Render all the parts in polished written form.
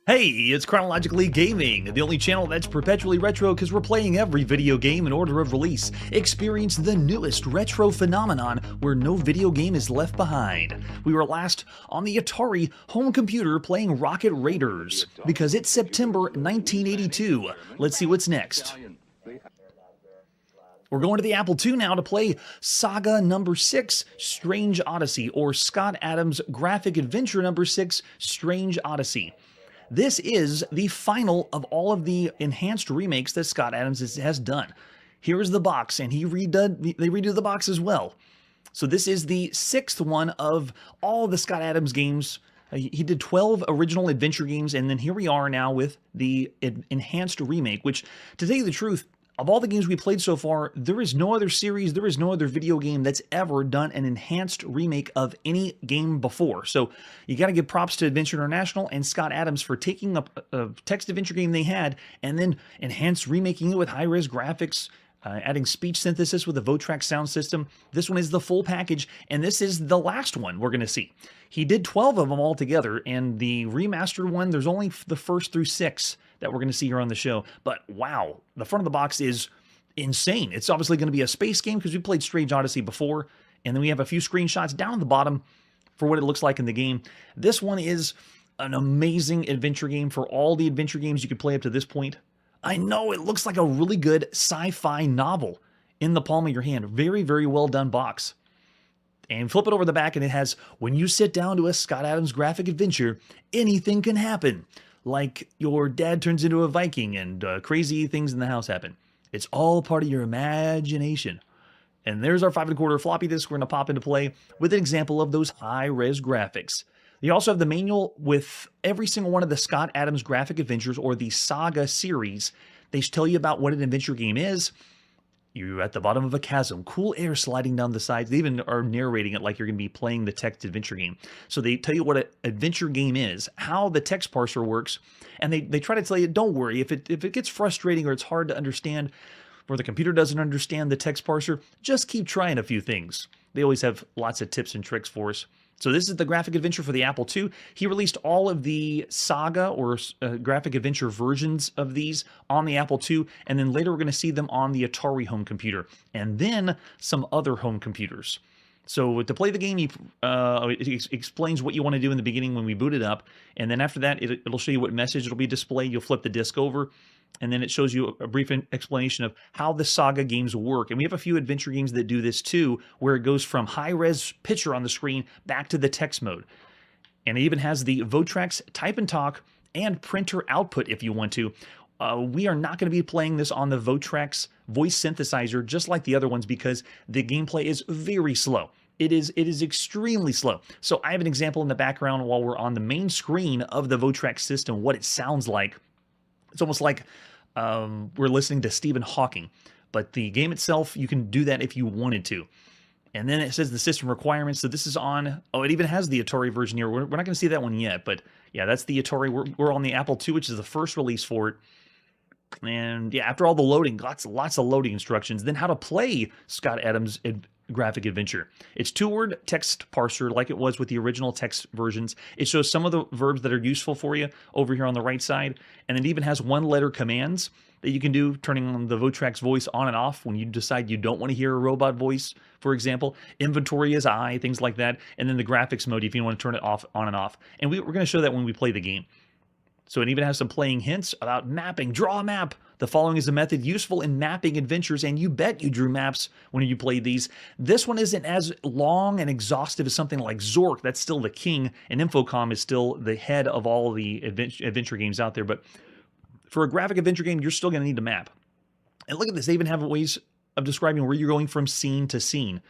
Hey, it's Chronologically Gaming, the only channel that's perpetually retro because we're playing every video game in order of release. Experience the newest retro phenomenon where no video game is left behind. We were last on the Atari home computer playing Rocket Raiders because it's September 1982. Let's see what's next. We're going to the Apple II now to play Saga number 6, Strange Odyssey, or Scott Adams Graphic Adventure number 6, Strange Odyssey. This is the final of all of the enhanced remakes that Scott Adams has done. Here is the box, and they redo the box as well. So this is the 6th one of all the Scott Adams games. He did 12 original adventure games, and then here we are now with the enhanced remake, which, to tell you the truth, of all the games we played so far, there is no other series, there is no other video game that's ever done an enhanced remake of any game before. So you got to give props to Adventure International and Scott Adams for taking a text adventure game they had and then enhanced remaking it with high-res graphics, adding speech synthesis with a Votrack sound system. This one is the full package, and this is the last one we're going to see. He did 12 of them all together, and the remastered one, there's only the first through 6 that we're going to see here on the show. But wow, the front of the box is insane. It's obviously going to be a space game because we played Strange Odyssey before, and then we have a few screenshots down at the bottom for what it looks like in the game. This one is an amazing adventure game for all the adventure games you could play up to this point. I know it looks like a really good sci-fi novel in the palm of your hand. Very, very well done box. And flip it over the back and it has, when you sit down to a Scott Adams graphic adventure, anything can happen. Like your dad turns into a Viking and crazy things in the house happen. It's all part of your imagination. And there's our 5 1/4 floppy disk we're going to pop into play with an example of those high-res graphics. You also have the manual with every single one of the Scott Adams graphic adventures or the Saga series. They tell you about what an adventure game is. You're at the bottom of a chasm, cool air sliding down the sides. They even are narrating it like you're going to be playing the text adventure game. So they tell you what an adventure game is, how the text parser works, and they try to tell you, don't worry, if it gets frustrating or it's hard to understand, or the computer doesn't understand the text parser, just keep trying a few things. They always have lots of tips and tricks for us. So this is the graphic adventure for the Apple II. He released all of the Saga or graphic adventure versions of these on the Apple II, and then later we're going to see them on the Atari home computer, and then some other home computers. So to play the game, it explains what you want to do in the beginning when we boot it up, and then after that, it'll show you what message it'll be displayed. You'll flip the disc over, and then it shows you a brief explanation of how the Saga games work. And we have a few adventure games that do this too, where it goes from high-res picture on the screen back to the text mode. And it even has the Votrack's type and talk and printer output if you want to. We are not going to be playing this on the Votrack's voice synthesizer just like the other ones because the gameplay is very slow. It is extremely slow. So I have an example in the background while we're on the main screen of the Votrack system, what it sounds like. It's almost like we're listening to Stephen Hawking. But the game itself, you can do that if you wanted to. And then it says the system requirements. So this is on, oh, it even has the Atari version here. We're not going to see that one yet. But yeah, that's the Atari. We're on the Apple II, which is the first release for it. And yeah, after all the loading, lots of loading instructions. Then how to play Scott Adams' graphic adventure. It's 2-word text parser like it was with the original text versions. It shows some of the verbs that are useful for you over here on the right side, and it even has 1-letter commands that you can do, turning on the Votrack's voice on and off when you decide you don't want to hear a robot voice, for example. Inventory is I, things like that, and then the graphics mode if you want to turn it off, on and off. And we're going to show that when we play the game. So it even has some playing hints about mapping. Draw a map. The following is a method useful in mapping adventures, and you bet you drew maps when you played these. This one isn't as long and exhaustive as something like Zork. That's still the king, and Infocom is still the head of all the adventure games out there. But for a graphic adventure game, you're still going to need a map. And look at this. They even have ways of describing where you're going from scene to scene.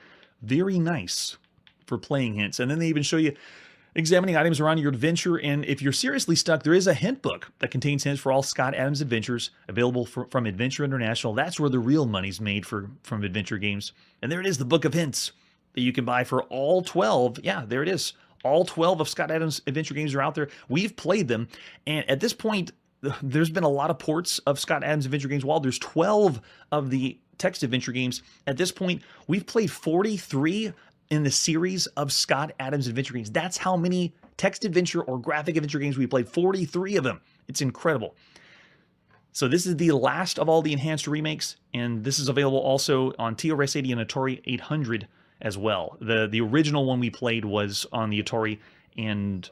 Very nice for playing hints. And then they even show you examining items around your adventure, and if you're seriously stuck, there is a hint book that contains hints for all Scott Adams adventures available from Adventure International. That's where the real money's made from adventure games. And there it is, the book of hints that you can buy for all 12. Yeah, there it is. All 12 of Scott Adams adventure games are out there. We've played them, and at this point, there's been a lot of ports of Scott Adams adventure games. While there's 12 of the text adventure games, at this point, we've played 43 in the series of Scott Adams adventure games. That's how many text adventure or graphic adventure games. We played 43 of them. It's incredible. So this is the last of all the enhanced remakes, and this is available also on TRS-80 and Atari 800 as well. The original one we played was on the Atari and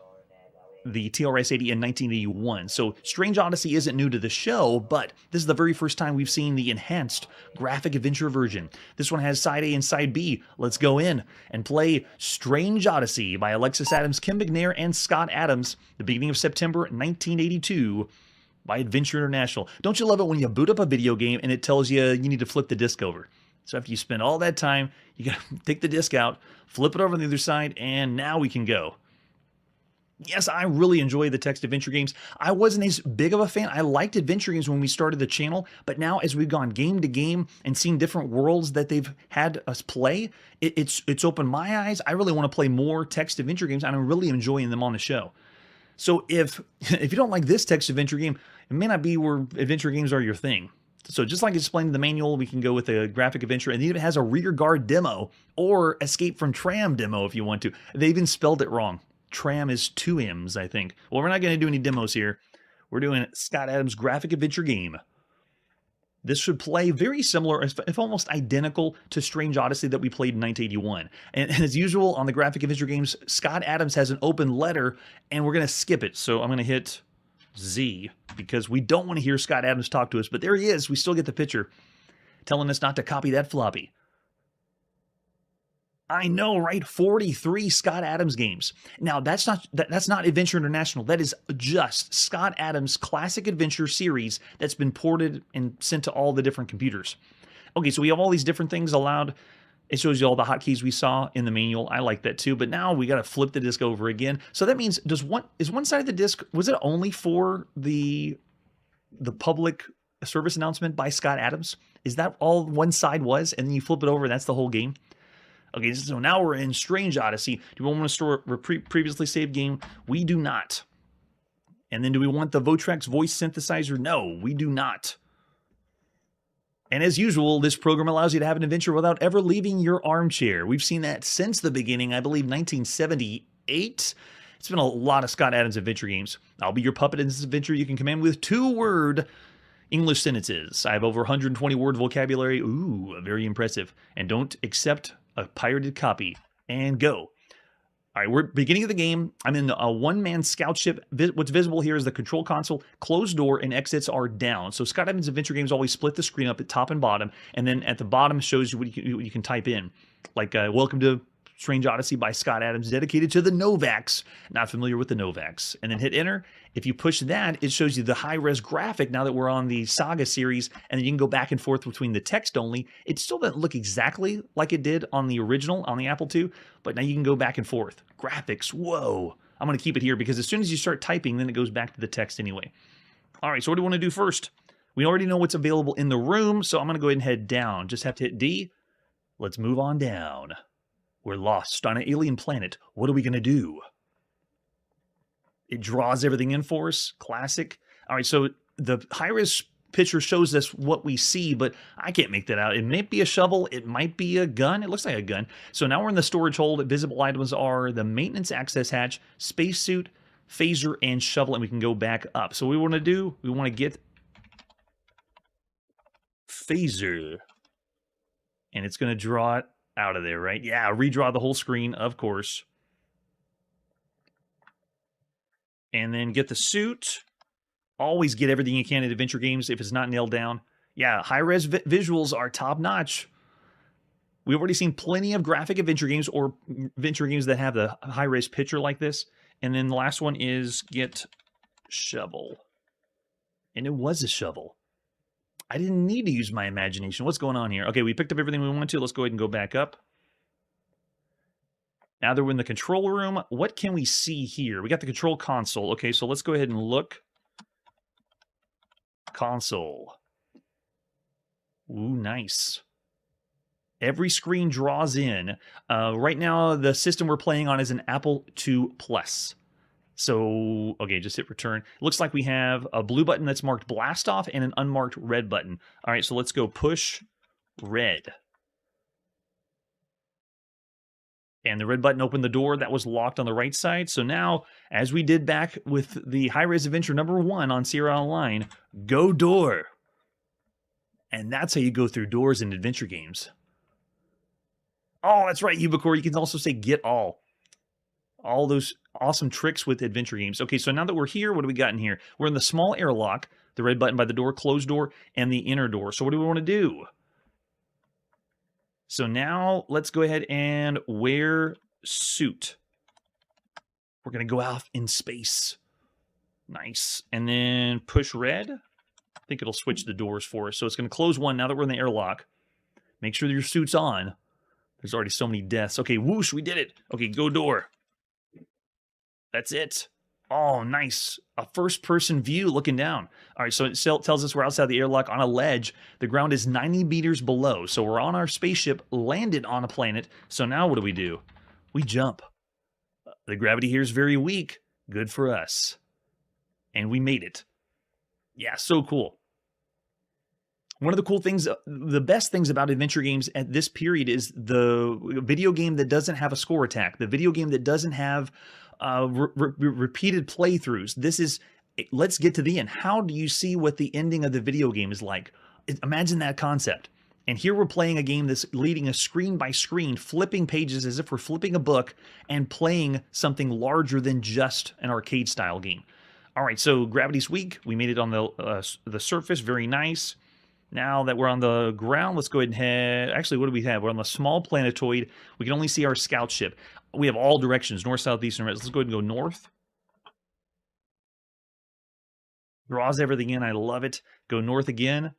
the TRS-80 in 1981. So Strange Odyssey isn't new to the show, but this is the very first time we've seen the enhanced graphic adventure version. This one has Side A and Side B. Let's go in and play Strange Odyssey by Alexis Adams, Kim McNair, and Scott Adams, the beginning of September 1982 by Adventure International. Don't you love it when you boot up a video game and it tells you you need to flip the disc over? So after you spend all that time, you gotta take the disc out, flip it over on the other side, and now we can go. Yes, I really enjoy the text adventure games. I wasn't as big of a fan. I liked adventure games when we started the channel, but now as we've gone game to game and seen different worlds that they've had us play, it's opened my eyes. I really want to play more text adventure games, and I'm really enjoying them on the show. So if you don't like this text adventure game, it may not be where adventure games are your thing. So just like explained in the manual, we can go with a graphic adventure, and it even has a rear guard demo or escape from tram demo if you want to. They even spelled it wrong. Tram is 2 M's, I think. Well, we're not going to do any demos here. We're doing Scott Adams' graphic adventure game. This should play very similar, if almost identical, to Strange Odyssey that we played in 1981. And as usual, on the graphic adventure games, Scott Adams has an open letter, and we're going to skip it. So I'm going to hit Z, because we don't want to hear Scott Adams talk to us. But there he is. We still get the picture telling us not to copy that floppy. I know, right? 43 Scott Adams games. Now, that's not Adventure International. That is just Scott Adams' classic adventure series that's been ported and sent to all the different computers. Okay, so we have all these different things allowed. It shows you all the hotkeys we saw in the manual. I like that too, but now we got to flip the disc over again. So that means, is one side of the disc, was it only for the public service announcement by Scott Adams? Is that all one side was, and then you flip it over and that's the whole game? Okay, so now we're in Strange Odyssey. Do we want to store a previously saved game? We do not. And then do we want the Votrex voice synthesizer? No, we do not. And as usual, this program allows you to have an adventure without ever leaving your armchair. We've seen that since the beginning, I believe 1978. It's been a lot of Scott Adams adventure games. I'll be your puppet in this adventure. You can command with 2-word English sentences. I have over 120-word vocabulary. Ooh, very impressive. And don't accept a pirated copy, and go. All right, we're beginning of the game. I'm in a one-man scout ship. What's visible here is the control console, closed door, and exits are down. So Scott Adams Adventure Games always split the screen up at top and bottom, and then at the bottom shows you what you can type in. Like, welcome to Strange Odyssey by Scott Adams, dedicated to the Novaks. Not familiar with the Novaks. And then hit enter. If you push that, it shows you the high-res graphic now that we're on the Saga series, and then you can go back and forth between the text only. It still doesn't look exactly like it did on the original, on the Apple II, but now you can go back and forth. Graphics, whoa. I'm going to keep it here because as soon as you start typing, then it goes back to the text anyway. All right, so what do we want to do first? We already know what's available in the room, so I'm going to go ahead and head down. Just have to hit D. Let's move on down. We're lost on an alien planet. What are we going to do? It draws everything in for us. Classic. All right, so the high-res picture shows us what we see, but I can't make that out. It might be a shovel. It might be a gun. It looks like a gun. So now we're in the storage hold. Visible items are the maintenance access hatch, spacesuit, phaser, and shovel, and we can go back up. So what we want to do, we want to get phaser, and it's going to draw it out of there, right? Yeah, redraw the whole screen, of course. And then get the suit. Always get everything you can in adventure games if it's not nailed down. Yeah, high-res visuals are top-notch. We've already seen plenty of graphic adventure games or adventure games that have the high-res picture like this. And then the last one is get shovel. And it was a shovel. I didn't need to use my imagination. What's going on here? Okay, we picked up everything we wanted to. Let's go ahead and go back up. Now that we're in the control room, what can we see here? We got the control console. Okay, so let's go ahead and look. Console. Ooh, nice. Every screen draws in. Right now, the system we're playing on is an Apple II Plus. So, okay, just hit return. Looks like we have a blue button that's marked blast off and an unmarked red button. All right, so let's go push red. And the red button opened the door that was locked on the right side. So now, as we did back with the High-Res Adventure number 1 on Sierra Online, go door. And that's how you go through doors in adventure games. Oh, that's right, Ubicore. You can also say get all. All those awesome tricks with adventure games. Okay, so now that we're here, what do we got in here? We're in the small airlock, the red button by the door, closed door, and the inner door. So what do we want to do? So now let's go ahead and wear suit. We're going to go out in space. Nice. And then push red. I think it'll switch the doors for us. So it's going to close one now that we're in the airlock. Make sure your suit's on. There's already so many deaths. Okay, whoosh, we did it. Okay, go door. That's it. Oh, nice. A first-person view looking down. All right, so it tells us we're outside the airlock on a ledge. The ground is 90 meters below. So we're on our spaceship, landed on a planet. So now what do? We jump. The gravity here is very weak. Good for us. And we made it. Yeah, so cool. One of the cool things, the best things about adventure games at this period is the video game that doesn't have a score attack. The video game that doesn't have repeated playthroughs. This is, let's get to the end. How do you see what the ending of the video game is like? Imagine that concept. And here we're playing a game that's leading us screen by screen, flipping pages as if we're flipping a book and playing something larger than just an arcade style game. All right, so gravity's weak. We made it on the surface. Very nice. Now that we're on the ground, let's go ahead and head... Actually, what do we have? We're on the small planetoid. We can only see our scout ship. We have all directions, north, south, east, and west. Let's go ahead and go north. Draws everything in. I love it. Go north again.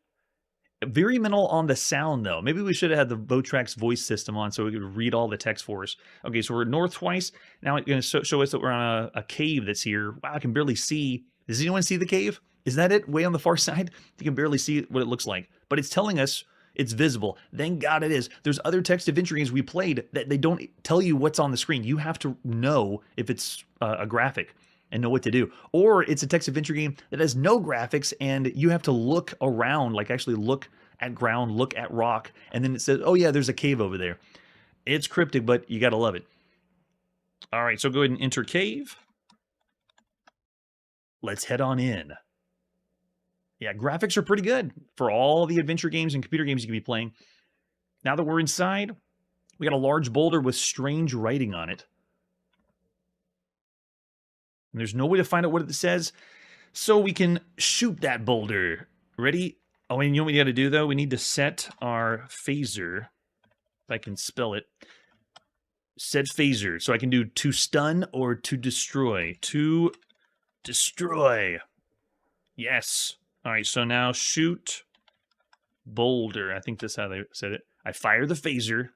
Very minimal on the sound, though. Maybe we should have had the Votrax voice system on so we could read all the text for us. Okay, so we're north twice. Now it's going to show us that we're on a cave that's here. Wow, I can barely see. Does anyone see the cave? Is that it? Way on the far side? You can barely see what it looks like. But it's telling us it's visible. Thank God it is. There's other text adventure games we played that they don't tell you what's on the screen. You have to know if it's a graphic and know what to do. Or it's a text adventure game that has no graphics and you have to look around, like actually look at ground, look at rock, and then it says, oh yeah, there's a cave over there. It's cryptic, but you gotta love it. All right, so go ahead and enter cave. Let's head on in. Yeah, graphics are pretty good for all the adventure games and computer games you can be playing. Now that we're inside, we got a large boulder with strange writing on it. And there's no way to find out what it says, so we can shoot that boulder. Ready? Oh, and you know what we got to do, though? We need to set our phaser, if I can spell it. Set phaser, so I can do to stun or to destroy. To destroy. Yes. All right, so now shoot boulder. I think that's how they said it. I fire the phaser.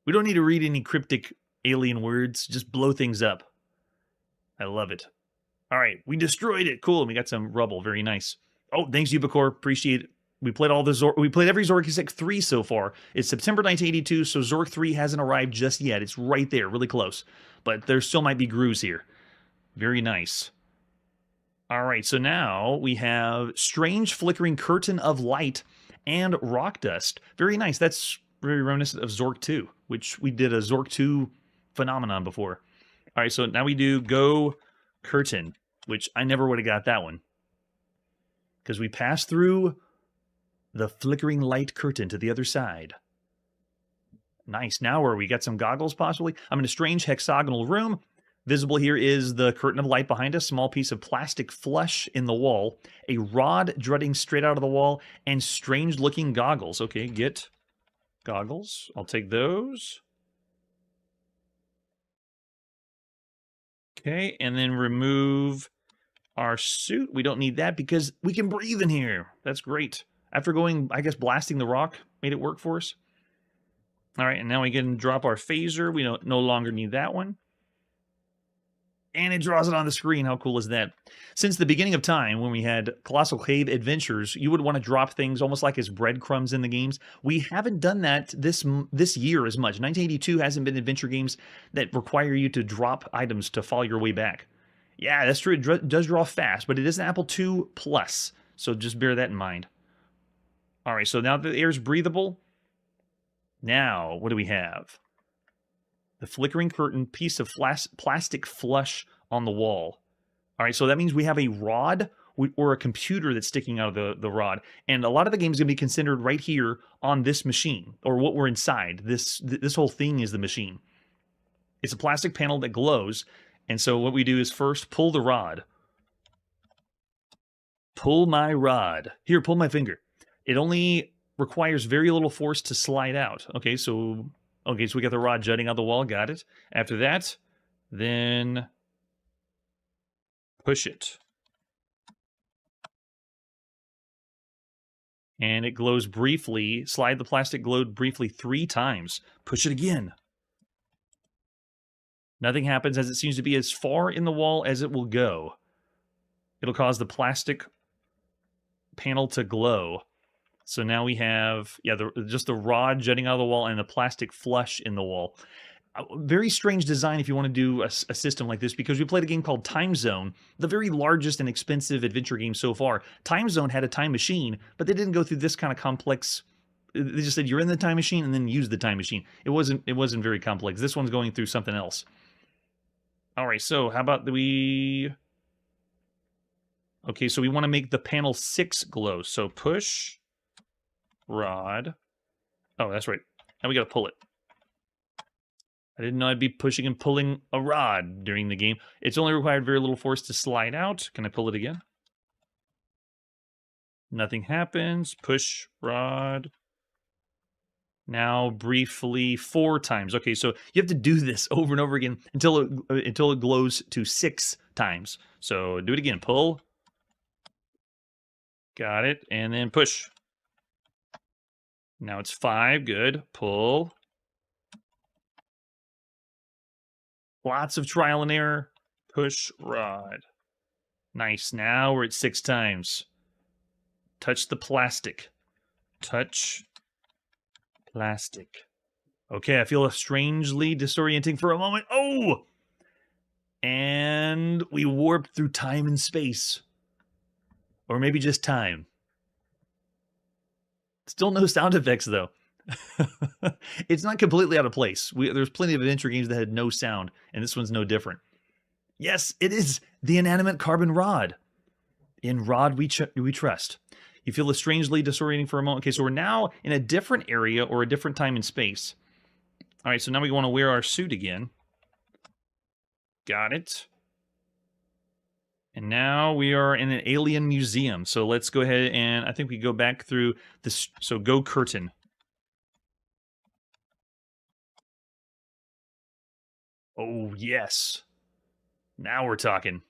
We don't need to read any cryptic alien words. Just blow things up. I love it. All right, we destroyed it. Cool, and we got some rubble. Very nice. Oh, thanks, Ubicore. Appreciate it. We played all the we played every Zork 3 so far. It's September 1982, so Zork 3 hasn't arrived just yet. It's right there, really close. But there still might be grooves here. Very nice. All right, so now we have strange flickering curtain of light and rock dust. Very nice. That's very reminiscent of Zork 2, which we did a Zork 2 phenomenon before. All right, so now we do go curtain, which I never would have got that one. Because we passed through the flickering light curtain to the other side. Nice. Now where we got some goggles, possibly. I'm in a strange hexagonal room. Visible here is the curtain of light behind us, small piece of plastic flush in the wall, a rod jutting straight out of the wall, and strange-looking goggles. Okay, get goggles. I'll take those. Okay, and then remove our suit. We don't need that because we can breathe in here. That's great. After going, I guess, blasting the rock made it work for us. All right, and now we can drop our phaser. We don't no longer need that one. And it draws it on the screen. How cool is that? Since the beginning of time, when we had Colossal Cave Adventures, you would want to drop things almost like as breadcrumbs in the games. We haven't done that this year as much. 1982 hasn't been adventure games that require you to drop items to follow your way back. Yeah, that's true. It does draw fast, but it is an Apple II Plus, so just bear that in mind. All right, so now the air is breathable. Now, what do we have? The flickering curtain, piece of plastic flush on the wall. All right, so that means we have a rod or a computer that's sticking out of the rod. And a lot of the game's going to be considered right here on this machine, or what we're inside. This whole thing is the machine. It's a plastic panel that glows. And so what we do is first pull the rod. Pull my rod. Here, pull my finger. It only requires very little force to slide out. Okay, so we got the rod jutting out the wall. Got it. After that, then push it. And it glows briefly. Slide the plastic globe briefly 3 times. Push it again. Nothing happens, as it seems to be as far in the wall as it will go. It'll cause the plastic panel to glow. So now we have, just the rod jutting out of the wall and the plastic flush in the wall. Very strange design if you want to do a system like this, because we played a game called Time Zone, the very largest and expensive adventure game so far. Time Zone had a time machine, but they didn't go through this kind of complex. They just said you're in the time machine and then use the time machine. It wasn't very complex. This one's going through something else. All right, so how about we... Okay, so we want to make the panel 6 glow. So push, rod. Oh, that's right. Now we got to pull it. I didn't know I'd be pushing and pulling a rod during the game. It's only required very little force to slide out. Can I pull it again? Nothing happens. Push, rod. Now briefly 4 times. Okay, so you have to do this over and over again until it glows to 6 times. So do it again. Pull. Got it. And then push. Now it's 5. Good. Pull. Lots of trial and error. Push, rod. Nice. Now we're at 6 times. Touch the plastic. Touch plastic. Okay, I feel strangely disorienting for a moment. Oh! And we warped through time and space. Or maybe just time. Still no sound effects, though. It's not completely out of place. There's plenty of adventure games that had no sound, and this one's no different. Yes, it is the inanimate carbon rod. In Rod we trust. You feel strangely disorienting for a moment. Okay, so we're now in a different area or a different time and space. All right, so now we want to wear our suit again. Got it. And now we are in an alien museum. So let's go ahead and I think we go back through this. So go curtain. Oh, yes. Now we're talking.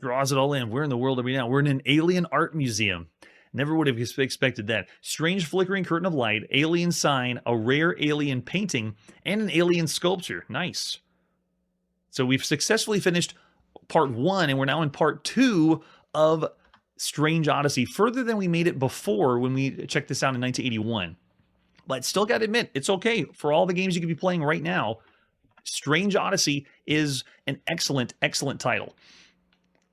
Draws it all in. Where in the world are we now? We're in an alien art museum. Never would have expected that. Strange flickering curtain of light, alien sign, a rare alien painting, and an alien sculpture. Nice. So we've successfully finished part 1, and we're now in part 2 of Strange Odyssey, further than we made it before when we checked this out in 1981. But still got to admit, it's okay. For all the games you could be playing right now, Strange Odyssey is an excellent, excellent title.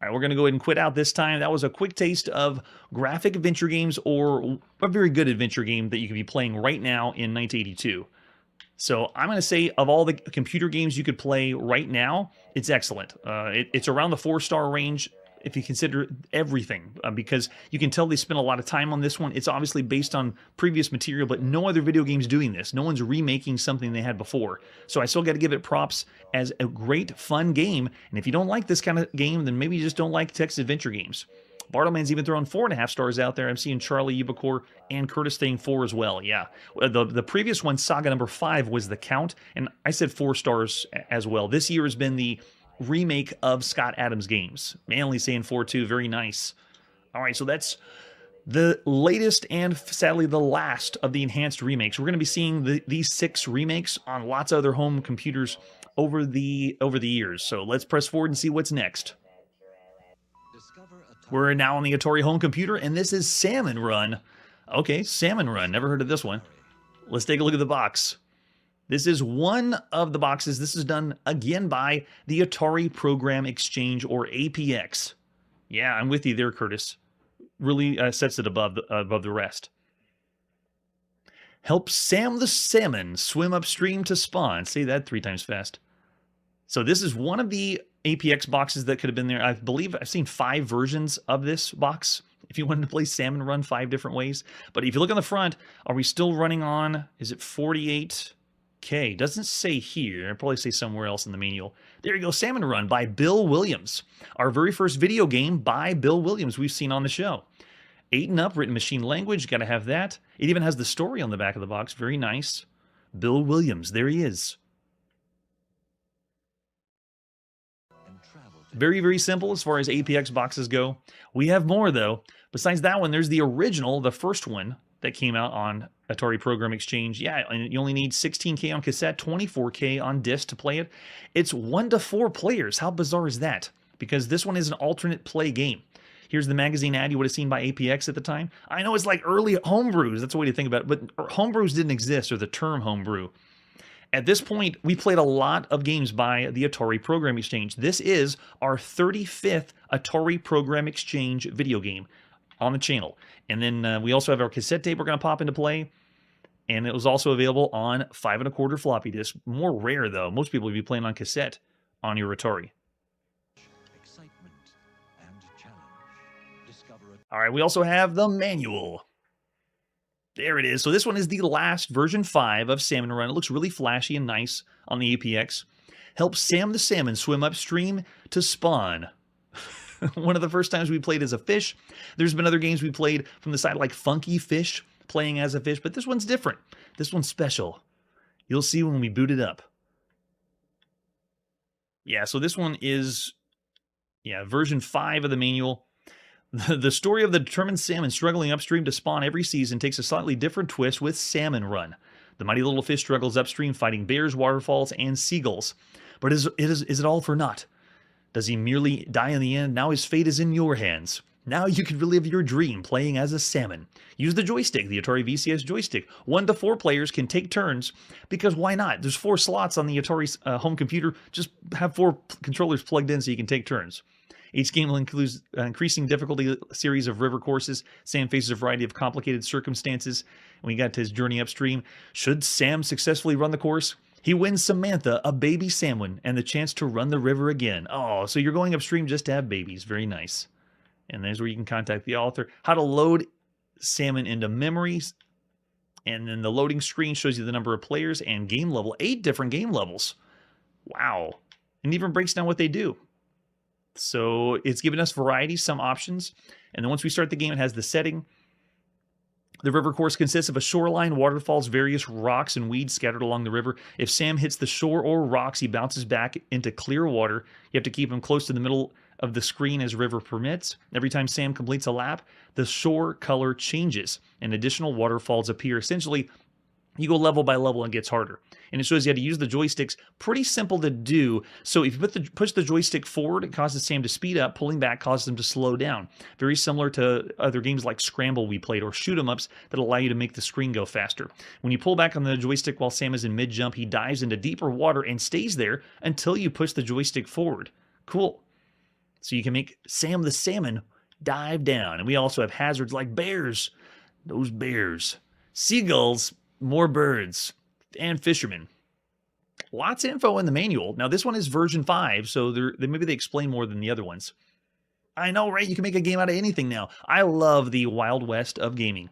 All right, we're going to go ahead and quit out this time. That was a quick taste of graphic adventure games, or a very good adventure game that you could be playing right now in 1982. So I'm going to say, of all the computer games you could play right now, it's excellent. It's around the 4-star range if you consider everything, because you can tell they spent a lot of time on this one. It's obviously based on previous material, but no other video game's doing this. No one's remaking something they had before. So I still got to give it props as a great, fun game. And if you don't like this kind of game, then maybe you just don't like text adventure games. Bartleman's even throwing 4.5 stars out there. I'm seeing Charlie Ubicor and Curtis saying 4 as well. Yeah, the previous one, Saga number 5, was the count, and I said 4 stars as well. This year has been the remake of Scott Adams games. Manly saying 4 too. Very nice. All right, so that's the latest and sadly the last of the enhanced remakes. We're going to be seeing these 6 remakes on lots of other home computers over the years. So let's press forward and see what's next. We're now on the Atari home computer, and this is Salmon Run. Okay, Salmon Run. Never heard of this one. Let's take a look at the box. This is one of the boxes. This is done again by the Atari Program Exchange, or APX. Yeah, I'm with you there, Curtis. Really sets it above the rest. Help Sam the salmon swim upstream to spawn. Say that 3 times fast. So this is one of the APX boxes that could have been there. I believe I've seen 5 versions of this box. If you wanted to play Salmon Run 5 different ways. But if you look on the front, are we still running on, is it 48K? Doesn't say here. I'll probably say somewhere else in the manual. There you go, Salmon Run by Bill Williams. Our very first video game by Bill Williams we've seen on the show. 8 and up, written machine language, got to have that. It even has the story on the back of the box, very nice. Bill Williams, there he is. Very, very simple as far as APX boxes go. We have more, though. Besides that one, there's the original, the first one that came out on Atari Program Exchange. Yeah, and you only need 16K on cassette, 24K on disc to play it. It's 1 to 4 players. How bizarre is that? Because this one is an alternate play game. Here's the magazine ad you would have seen by APX at the time. I know it's like early homebrews. That's the way to think about it. But homebrews didn't exist, or the term homebrew. At this point, we played a lot of games by the Atari Program Exchange. This is our 35th Atari Program Exchange video game on the channel. And then we also have our cassette tape we're going to pop into play. And it was also available on 5 1/4 floppy disk. More rare, though. Most people would be playing on cassette on your Atari. All right, we also have the manual. There it is. So this one is the last version 5 of Salmon Run. It looks really flashy and nice on the APX. Help Sam the salmon swim upstream to spawn. One of the first times we played as a fish. There's been other games we played from the side like Funky Fish, playing as a fish, but this one's different. This one's special. You'll see when we boot it up. Yeah, so this one is, version 5 of the manual. The story of the determined salmon struggling upstream to spawn every season takes a slightly different twist with Salmon Run. The mighty little fish struggles upstream fighting bears, waterfalls, and seagulls. But is it all for naught? Does he merely die in the end? Now his fate is in your hands. Now you can relive your dream playing as a salmon. Use the joystick, the Atari VCS joystick. 1 to 4 players can take turns, because why not? There's 4 slots on the Atari home computer. Just have 4 controllers plugged in so you can take turns. Each game will include an increasing difficulty series of river courses. Sam faces a variety of complicated circumstances. When he got to his journey upstream, should Sam successfully run the course, he wins Samantha, a baby salmon, and the chance to run the river again. Oh, so you're going upstream just to have babies. Very nice. And there's where you can contact the author. How to load salmon into memories. And then the loading screen shows you the number of players and game level. 8 different game levels. Wow. And even breaks down what they do. So it's given us variety, some options. And then once we start the game, it has the setting. The river course consists of a shoreline, waterfalls, various rocks, and weeds scattered along the river. If Sam hits the shore or rocks, he bounces back into clear water. You have to keep him close to the middle of the screen as river permits. Every time Sam completes a lap, the shore color changes and additional waterfalls appear. Essentially, you go level by level and it gets harder. And it shows you how to use the joysticks. Pretty simple to do. So if you push the joystick forward, it causes Sam to speed up. Pulling back causes him to slow down. Very similar to other games like Scramble we played, or shoot-em-ups that allow you to make the screen go faster. When you pull back on the joystick while Sam is in mid-jump, he dives into deeper water and stays there until you push the joystick forward. Cool. So you can make Sam the salmon dive down. And we also have hazards like bears. Those bears. Seagulls. More birds, and fishermen. Lots of info in the manual. Now, this one is version 5, so maybe they explain more than the other ones. I know, right? You can make a game out of anything now. I love the Wild West of gaming.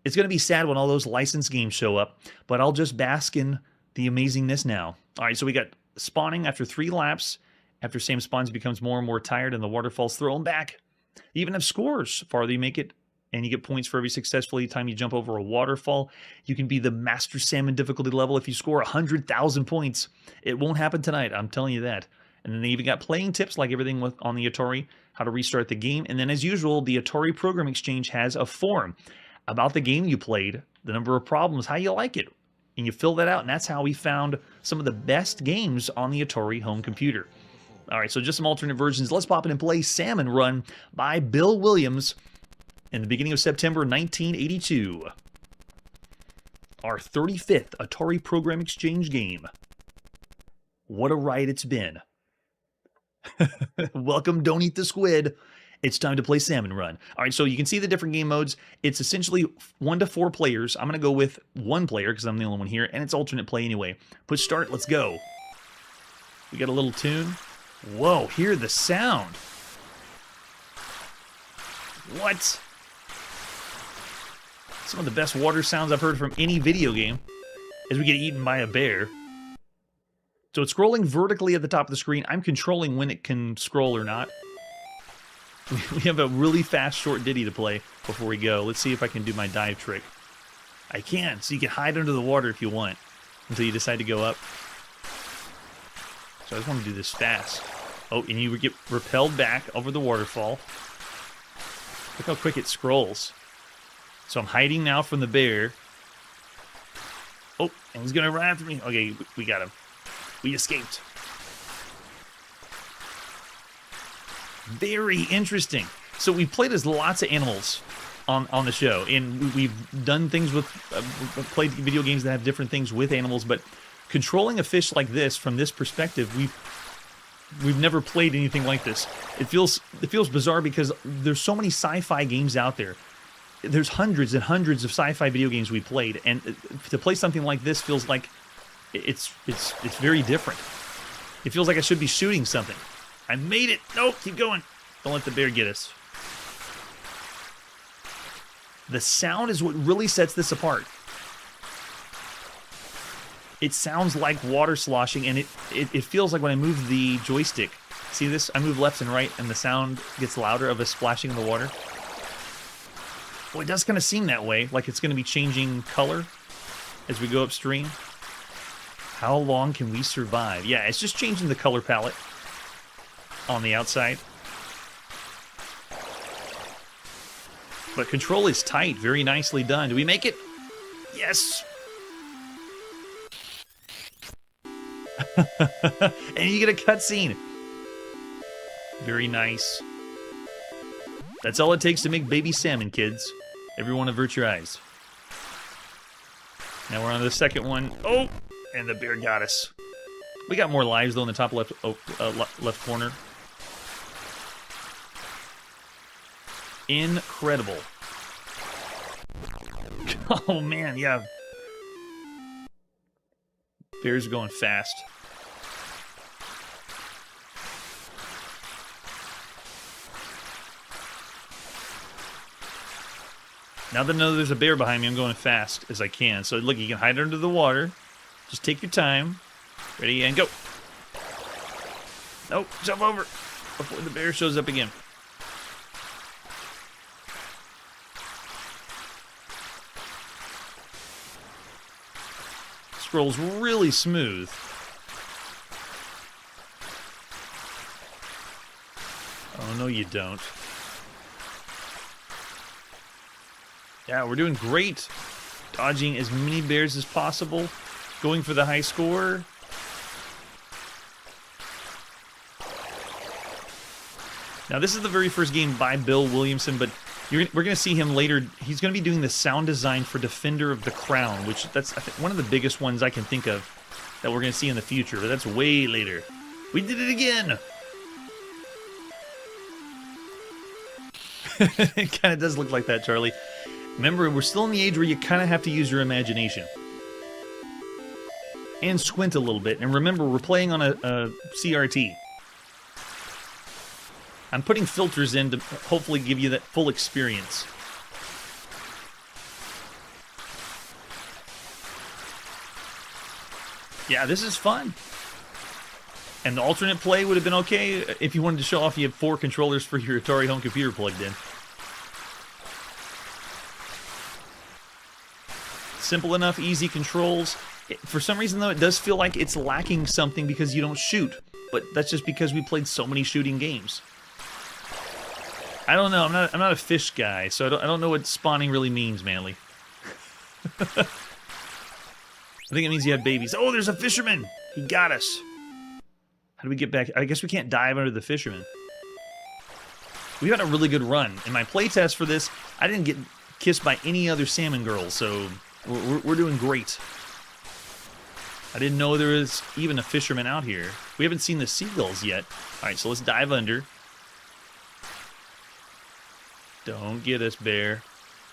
It's going to be sad when all those licensed games show up, but I'll just bask in the amazingness now. All right, so we got spawning after 3 laps. After Sam spawns, he becomes more and more tired, and the waterfalls throw him back. You even have scores. Farther you make it, and you get points for every successful time you jump over a waterfall. You can be the Master Salmon difficulty level if you score 100,000 points. It won't happen tonight, I'm telling you that. And then they even got playing tips like everything on the Atari, how to restart the game. And then as usual, the Atari Program Exchange has a forum about the game you played, the number of problems, how you like it. And you fill that out, and that's how we found some of the best games on the Atari home computer. All right, so just some alternate versions. Let's pop in and play Salmon Run by Bill Williams. In the beginning of September 1982, our 35th Atari Program Exchange game. What a ride it's been. Welcome, Don't Eat the Squid. It's time to play Salmon Run. All right, so you can see the different game modes. It's essentially 1 to 4 players. I'm going to go with 1 player because I'm the only one here, and it's alternate play anyway. Push start, let's go. We got a little tune. Whoa, hear the sound. What? Some of the best water sounds I've heard from any video game as we get eaten by a bear. So it's scrolling vertically at the top of the screen. I'm controlling when it can scroll or not. We have a really fast short ditty to play before we go. Let's see if I can do my dive trick. I can, so you can hide under the water if you want until you decide to go up. So I just want to do this fast. Oh, and you get repelled back over the waterfall. Look how quick it scrolls. So I'm hiding now from the bear. Oh, and he's going to run after me. Okay, we got him. We escaped. Very interesting. So we've played as lots of animals on the show, and we've done things with played video games that have different things with animals. But controlling a fish like this from this perspective, we've never played anything like this. It feels bizarre because there's so many sci-fi games out there. There's hundreds and hundreds of sci-fi video games we played, and to play something like this feels like it's very different. It feels like I should be shooting something. I made it! No, keep going. Don't let the bear get us. The sound is what really sets this apart. It sounds like water sloshing, and it feels like when I move the joystick. See this? I move left and right, and the sound gets louder of a splashing in the water. Well, it does kind of seem that way, like it's going to be changing color as we go upstream. How long can we survive? Yeah, it's just changing the color palette on the outside. But control is tight, very nicely done. Do we make it? Yes! And you get a cutscene. Very nice. That's all it takes to make baby salmon, kids. Everyone avert your eyes. Now we're on to the second one. Oh! And the bear got us. We got more lives, though, in the top left left corner. Incredible. Oh, man, yeah. Bears are going fast. Now that I know there's a bear behind me, I'm going fast as I can. So, look, you can hide under the water. Just take your time. Ready, and go. Nope, jump over before the bear shows up again. Scrolls really smooth. Oh, no, you don't. Yeah, we're doing great. Dodging as many bears as possible. Going for the high score. Now, this is the very first game by Bill Williamson, but we're going to see him later. He's going to be doing the sound design for Defender of the Crown, which that's I think, one of the biggest ones I can think of that we're going to see in the future, but that's way later. We did it again! It kind of does look like that, Charlie. Remember, we're still in the age where you kind of have to use your imagination. And squint a little bit. And remember, we're playing on a CRT. I'm putting filters in to hopefully give you that full experience. Yeah, this is fun. And the alternate play would have been okay if you wanted to show off you have 4 controllers for your Atari home computer plugged in. Simple enough, easy controls. For some reason, though, it does feel like it's lacking something because you don't shoot. But that's just because we played so many shooting games. I don't know. I'm not a fish guy, so I don't know what spawning really means, Manly. I think it means you have babies. Oh, there's a fisherman! He got us. How do we get back? I guess we can't dive under the fisherman. We had a really good run. In my playtest for this, I didn't get kissed by any other salmon girls, so we're doing great. I didn't know there was even a fisherman out here. We haven't seen the seagulls yet. All right, so let's dive under. Don't get us, bear.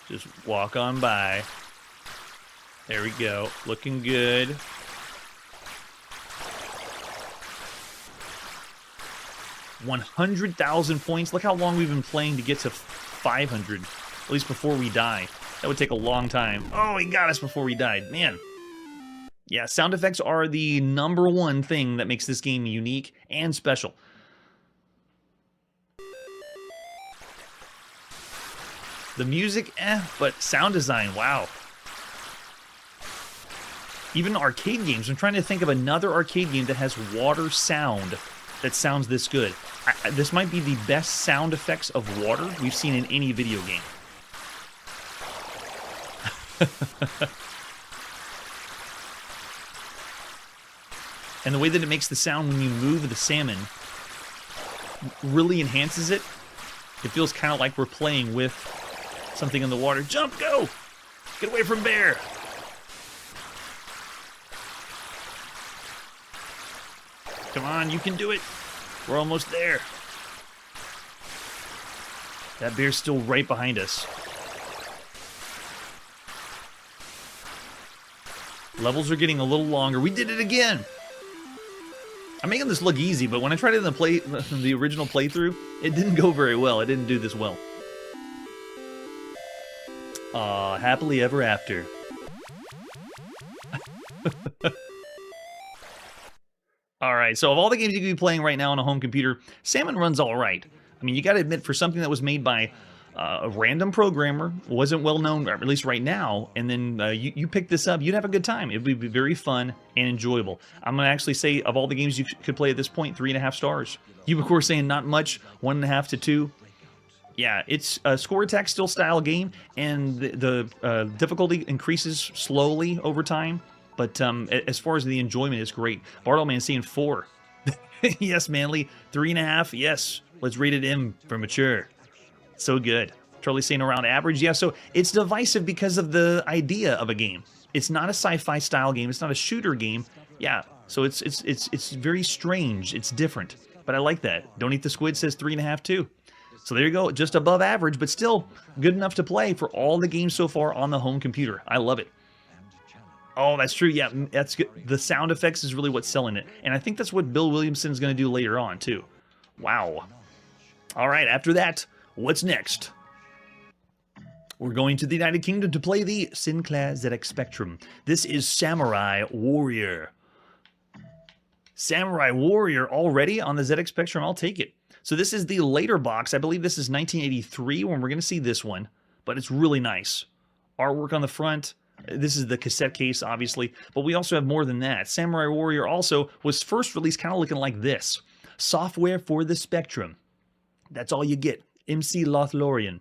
Just walk on by. There we go. Looking good. 100,000 points. Look how long we've been playing to get to 500. At least before we die. That would take a long time. Oh, he got us before we died. Man. Yeah, sound effects are the #1 thing that makes this game unique and special. The music, but sound design, wow. Even arcade games. I'm trying to think of another arcade game that has water sound that sounds this good. This might be the best sound effects of water we've seen in any video game. And the way that it makes the sound when you move the salmon really enhances it. It feels kind of like we're playing with something in the water. Jump, go! Get away from bear! Come on, you can do it. We're almost there. That bear's still right behind us. Levels are getting a little longer. We did it again! I'm making this look easy, but when I tried it in the original playthrough, it didn't go very well. It didn't do this well. Aw, happily ever after. Alright, so of all the games you could be playing right now on a home computer, Salmon runs alright. I mean, you gotta admit, for something that was made by a random programmer, wasn't well known, at least right now, and then you pick this up, you'd have a good time. It would be very fun and enjoyable. I'm going to actually say, of all the games you could play at this point, 3.5 stars. You, of course, saying not much, 1.5 to 2. Yeah, it's a score attack still style game, and the difficulty increases slowly over time, but as far as the enjoyment, it's great. Bartleman saying 4. Yes, Manly, 3.5, yes. Let's rate it M for mature. So good. Charlie saying around average. Yeah, so it's divisive because of the idea of a game. It's not a sci-fi style game. It's not a shooter game. Yeah, so it's very strange. It's different. But I like that. Don't Eat the Squid says 3.5 too. So there you go. Just above average, but still good enough to play for all the games so far on the home computer. I love it. Oh, that's true. Yeah, that's good. The sound effects is really what's selling it. And I think that's what Bill Williamson's going to do later on too. Wow. All right, after that, what's next? We're going to the United Kingdom to play the Sinclair ZX Spectrum. This is Samurai Warrior. Samurai Warrior already on the ZX Spectrum, I'll take it. So this is the later box. I believe this is 1983 when we're going to see this one, but it's really nice. Artwork on the front. This is the cassette case, obviously, but we also have more than that. Samurai Warrior also was first released kind of looking like this. Software for the Spectrum. That's all you get. MC Lothlorien.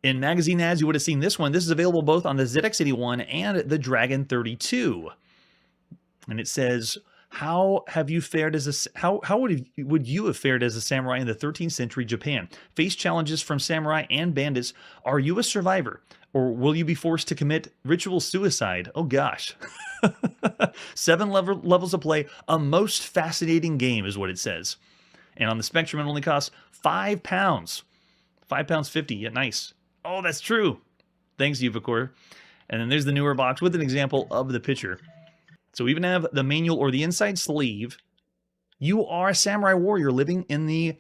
In magazine ads, you would have seen this one. This is available both on the ZX81 and the Dragon 32. And it says, how have you fared as a how would you have fared as a samurai in the 13th century Japan? Face challenges from samurai and bandits. Are you a survivor, or will you be forced to commit ritual suicide? Oh gosh. 7 levels of play. A most fascinating game is what it says. And on the Spectrum, it only costs £5. £5.50. Yeah, nice. Oh, that's true. Thanks, Uvacor. And then there's the newer box with an example of the picture. So we even have the manual or the inside sleeve. You are a samurai warrior living in the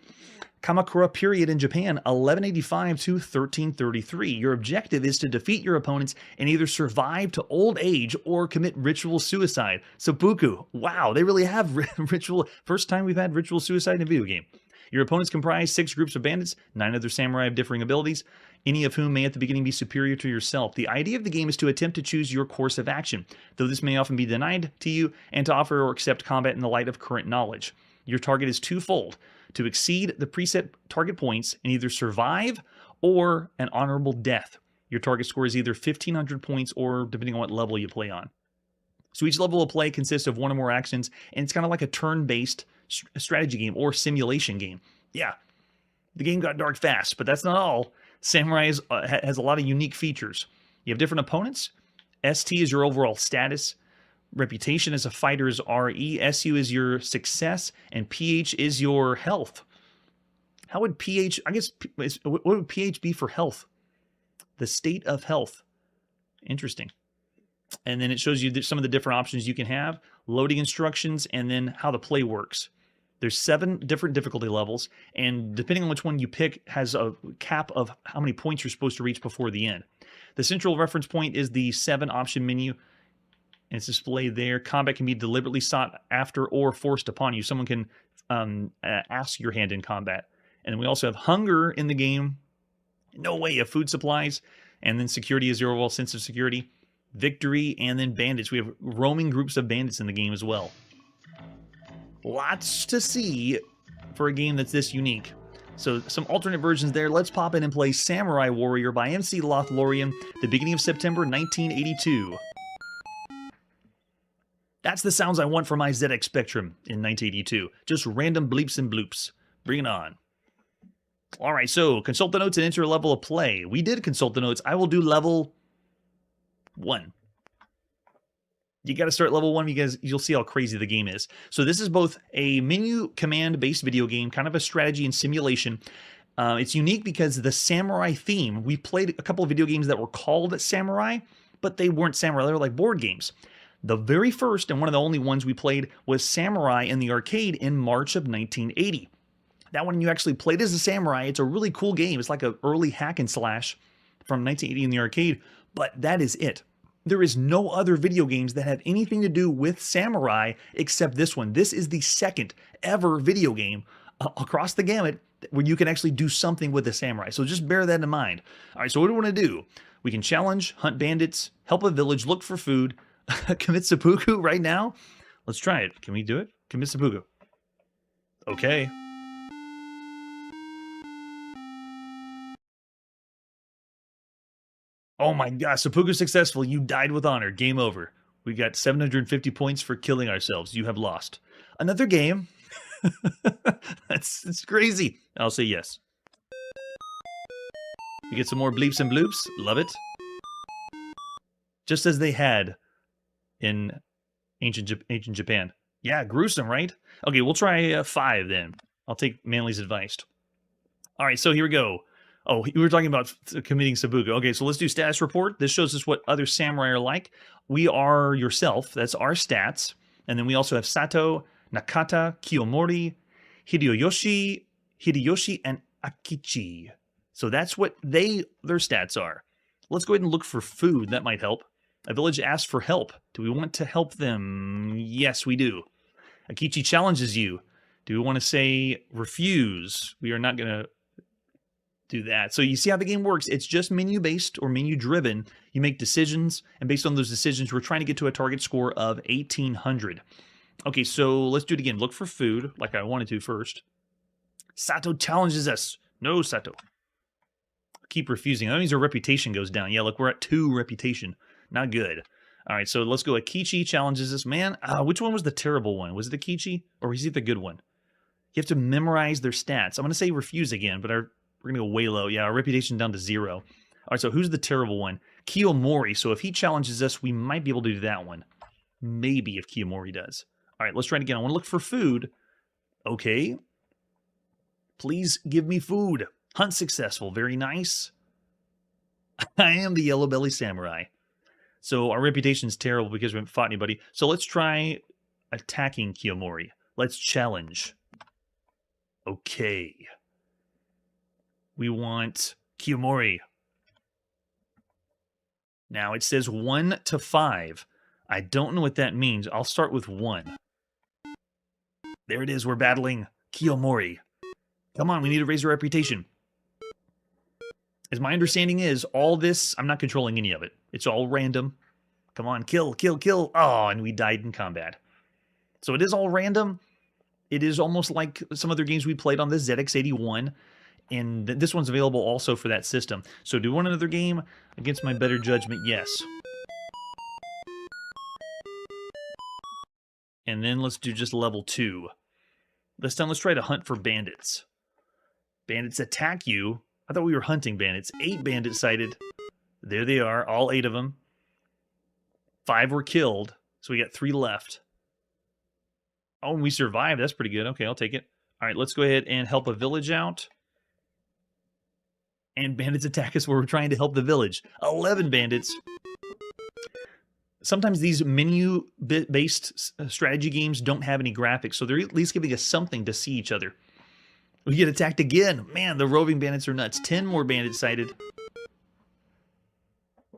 Kamakura period in Japan, 1185 to 1333. Your objective is to defeat your opponents and either survive to old age or commit ritual suicide. So Buku, wow, they really have ritual. First time we've had ritual suicide in a video game. Your opponents comprise 6 groups of bandits, 9 other samurai of differing abilities, any of whom may at the beginning be superior to yourself. The idea of the game is to attempt to choose your course of action, though this may often be denied to you, and to offer or accept combat in the light of current knowledge. Your target is twofold: to exceed the preset target points and either survive or an honorable death. Your target score is either 1,500 points or depending on what level you play on. So each level of play consists of 1 or more actions, and it's kind of like a turn-based strategy game or simulation game. Yeah, the game got dark fast, but that's not all. Samurai has a lot of unique features. You have different opponents. ST is your overall status. Reputation as a fighter is RE. SU is your success. And PH is your health. How would pH, I guess, what would pH be for health? The state of health. Interesting. And then it shows you some of the different options you can have, loading instructions, and then how the play works. There's 7 different difficulty levels, and depending on which one you pick has a cap of how many points you're supposed to reach before the end. The central reference point is the 7 option menu, and it's displayed there. Combat can be deliberately sought after or forced upon you. Someone can ask your hand in combat. And then we also have hunger in the game. No way of food supplies. And then security is your overall sense of security. Victory, and then bandits. We have roaming groups of bandits in the game as well. Lots to see for a game that's this unique. So some alternate versions there. Let's pop in and play Samurai Warrior by MC Lothlorien, the beginning of September 1982. That's the sounds I want for my ZX Spectrum in 1982. Just random bleeps and bloops. Bring it on. All right, so consult the notes and enter a level of play. We did consult the notes. I will do level 1. You got to start level 1 because you'll see how crazy the game is. So this is both a menu command-based video game, kind of a strategy and simulation. It's unique because the samurai theme, we played a couple of video games that were called Samurai, but they weren't samurai. They were like board games. The very first and one of the only ones we played was Samurai in the arcade in March of 1980. That one you actually played as a samurai. It's a really cool game. It's like an early hack and slash from 1980 in the arcade, but that is it. There is no other video games that have anything to do with samurai except this one. This is the second ever video game across the gamut where you can actually do something with a samurai. So just bear that in mind. All right, so what do we want to do? We can challenge, hunt bandits, help a village, look for food, commit seppuku right now. Let's try it. Can we do it? Commit seppuku. Okay. Oh my gosh, seppuku successful. You died with honor. Game over. We got 750 points for killing ourselves. You have lost. Another game. It's crazy. I'll say yes. We get some more bleeps and bloops. Love it. Just as they had in ancient Japan. Yeah, gruesome, right? Okay, we'll try 5 then. I'll take Manly's advice. All right, so here we go. Oh, we were talking about committing seppuku. Okay, so let's do status report. This shows us what other samurai are like. We are yourself. That's our stats. And then we also have Sato, Nakata, Kiyomori, Hideyoshi, and Akichi. So that's what their stats are. Let's go ahead and look for food. That might help. A village asks for help. Do we want to help them? Yes, we do. Akichi challenges you. Do we want to say refuse? We are not going to do that. So you see how the game works. It's just menu-based or menu-driven. You make decisions, and based on those decisions, we're trying to get to a target score of 1,800. Okay, so let's do it again. Look for food, like I wanted to first. Sato challenges us. No, Sato. Keep refusing. That means our reputation goes down. Yeah, look, we're at 2 reputation. Not good. All right, so let's go. Akichi challenges us. Man, which one was the terrible one? Was it Akichi, or was it the good one? You have to memorize their stats. I'm going to say refuse again, but we're going to go way low. Yeah, our reputation down to 0. All right, so who's the terrible one? Kiyomori. So if he challenges us, we might be able to do that one. Maybe if Kiyomori does. All right, let's try it again. I want to look for food. Okay. Please give me food. Hunt successful. Very nice. I am the Yellow Belly Samurai. So our reputation is terrible because we haven't fought anybody. So let's try attacking Kiyomori. Let's challenge. Okay. We want Kiyomori. Now it says 1 to 5. I don't know what that means. I'll start with 1. There it is. We're battling Kiyomori. Come on, we need to raise our reputation. As my understanding is, all this, I'm not controlling any of it. It's all random. Come on, kill, kill, kill. Oh, and we died in combat. So it is all random. It is almost like some other games we played on the ZX81. And this one's available also for that system. So do you want another game? Against my better judgment, yes. And then let's do just level 2. This time let's try to hunt for bandits. Bandits attack you. I thought we were hunting bandits. 8 bandits sighted. There they are, all 8 of them. 5 were killed, so we got 3 left. Oh, and we survived. That's pretty good. Okay, I'll take it. All right, let's go ahead and help a village out. And bandits attack us where we're trying to help the village. 11 bandits. Sometimes these menu-based strategy games don't have any graphics, so they're at least giving us something to see each other. We get attacked again. Man, the roving bandits are nuts. 10 more bandits sighted.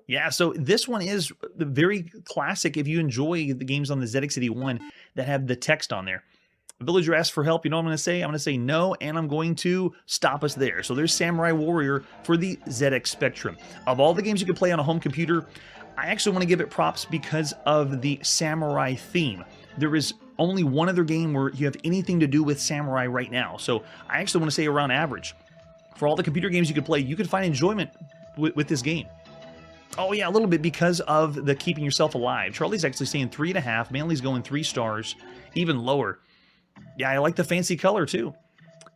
Yeah, so this one is very classic if you enjoy the games on the ZX81 that have the text on there. The villager asks for help. You know what I'm going to say? I'm going to say no, and I'm going to stop us there. So there's Samurai Warrior for the ZX Spectrum. Of all the games you can play on a home computer, I actually want to give it props because of the samurai theme. There is only one other game where you have anything to do with samurai right now. So I actually want to say around average. For all the computer games you could play, you could find enjoyment with this game. Oh yeah, a little bit because of the keeping yourself alive. Charlie's actually saying 3.5. Manly's going 3 stars, even lower. Yeah, I like the fancy color too.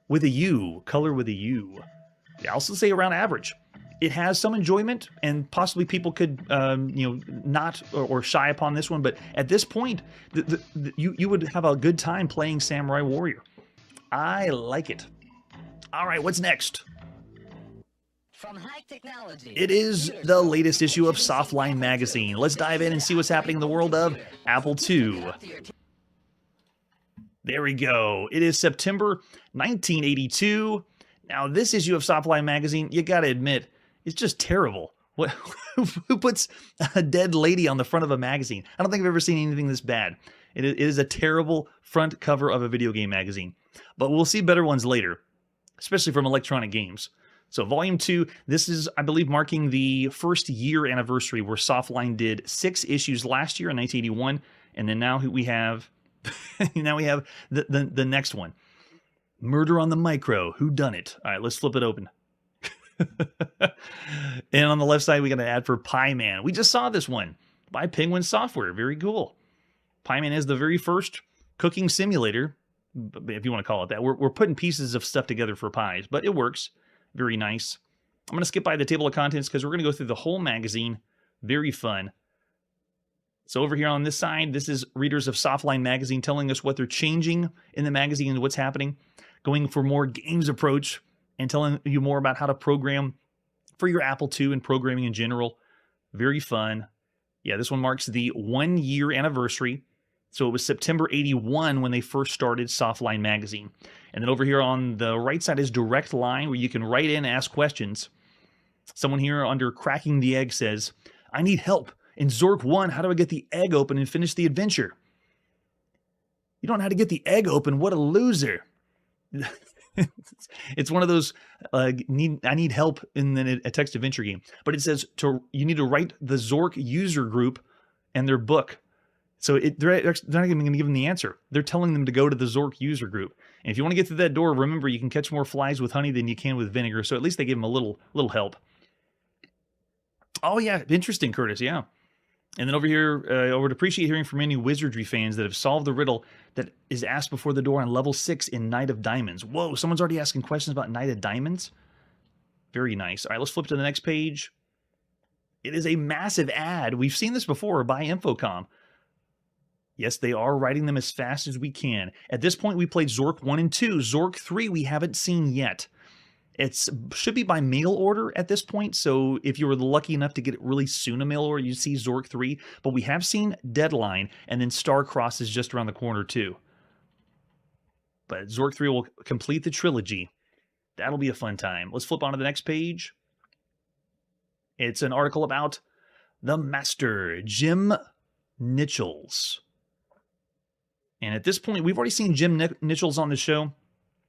With a U, color with a U. Yeah, I'll also say around average. It has some enjoyment, and possibly people could, not or shy upon this one. But at this point, you would have a good time playing Samurai Warrior. I like it. All right, what's next? From high technology, it is the latest issue of Softline magazine. Let's dive in and see what's happening in the world of Apple II. There we go. It is September 1982. Now, this issue of Softline magazine, you gotta admit, it's just terrible. What? Who puts a dead lady on the front of a magazine? I don't think I've ever seen anything this bad. It is a terrible front cover of a video game magazine. But we'll see better ones later, especially from Electronic Games. So Volume 2, this is, I believe, marking the first year anniversary where Softline did 6 issues last year in 1981, and then now we have the next one. Murder on the Micro, Who Done It? All right, let's flip it open. And on the left side, we got an ad for Pie Man. We just saw this one by Penguin Software. Very cool. Pie Man is the very first cooking simulator, if you want to call it that. We're putting pieces of stuff together for pies, but it works. Very nice. I'm going to skip by the table of contents because we're going to go through the whole magazine. Very fun. So over here on this side, this is readers of Softline magazine telling us what they're changing in the magazine and what's happening. Going for more games approach and telling you more about how to program for your Apple II and programming in general. Very fun. Yeah, this one marks the 1-year anniversary. So it was September 81 when they first started Softline magazine. And then over here on the right side is Direct Line, where you can write in and ask questions. Someone here under Cracking the Egg says, I need help. In Zork 1, how do I get the egg open and finish the adventure? You don't know how to get the egg open. What a loser. It's one of those, I need help in a text adventure game. But it says you need to write the Zork user group and their book. So they're not even going to give them the answer. They're telling them to go to the Zork user group. And if you want to get through that door, remember, you can catch more flies with honey than you can with vinegar. So at least they give them a little help. Oh, yeah. Interesting, Curtis. Yeah. And then over here, I would appreciate hearing from any wizardry fans that have solved the riddle that is asked before the door on level 6 in Knight of Diamonds. Whoa, someone's already asking questions about Knight of Diamonds? Very nice. All right, let's flip to the next page. It is a massive ad. We've seen this before by Infocom. Yes, they are writing them as fast as we can. At this point, we played Zork 1 and 2. Zork 3 we haven't seen yet. It should be by mail order at this point, so if you were lucky enough to get it really soon a mail order, you'd see Zork 3. But we have seen Deadline, and then Starcross is just around the corner too. But Zork 3 will complete the trilogy. That'll be a fun time. Let's flip on to the next page. It's an article about the Master, Jim Nichols. And at this point, we've already seen Jim Nichols on the show.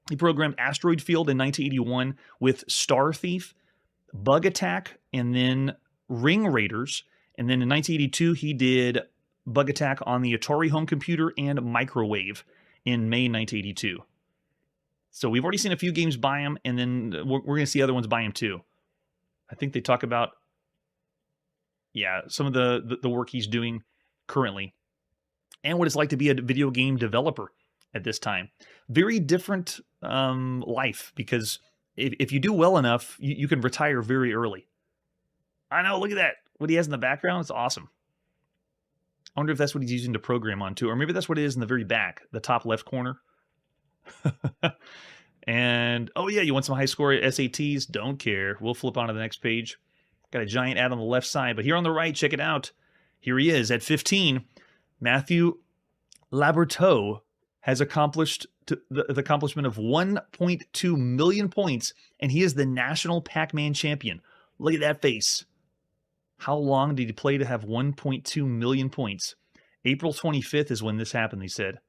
He programmed Asteroid Field in 1981 with Star Thief, Bug Attack, and then Ring Raiders. And then in 1982, he did Bug Attack on the Atari home computer and Microwave in May 1982. So we've already seen a few games by him, and then we're going to see other ones by him too. I think they talk about, some of the work he's doing currently and what it's like to be a video game developer at this time. Very different life, because if you do well enough, you can retire very early. I know, look at that. What he has in the background, it's awesome. I wonder if that's what he's using to program on too, or maybe that's what it is in the very back, the top left corner. And, oh yeah, you want some high score SATs? Don't care. We'll flip on to the next page. Got a giant ad on the left side, but here on the right, check it out. Here he is at 15. Matthew Laberteau has accomplished the accomplishment of 1.2 million points, and he is the national Pac-Man champion. Look at that face. How long did he play to have 1.2 million points? April 25th is when this happened, he said.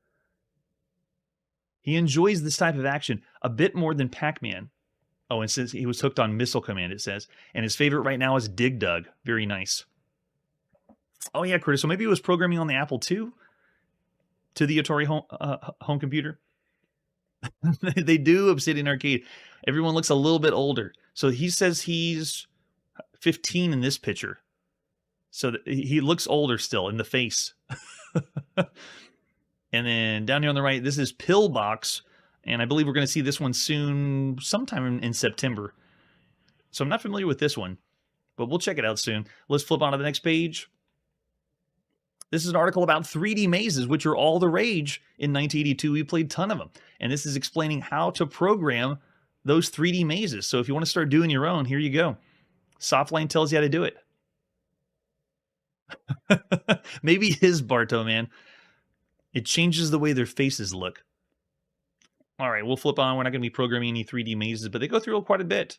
He enjoys this type of action a bit more than Pac-Man. Oh, and says he was hooked on Missile Command, it says. And his favorite right now is Dig Dug. Very nice. Oh, yeah, Curtis. So maybe he was programming on the Apple II to the Atari home computer. They do, Obsidian Arcade. Everyone looks a little bit older. So he says he's 15 in this picture. So he looks older still in the face. And then down here on the right, this is Pillbox. And I believe we're going to see this one soon, sometime in September. So I'm not familiar with this one, but we'll check it out soon. Let's flip on to the next page. This is an article about 3D mazes, which are all the rage in 1982. We played a ton of them. And this is explaining how to program those 3D mazes. So if you want to start doing your own, here you go. Softline tells you how to do it. Maybe his Barto, man. It changes the way their faces look. All right, we'll flip on. We're not going to be programming any 3D mazes, but they go through quite a bit.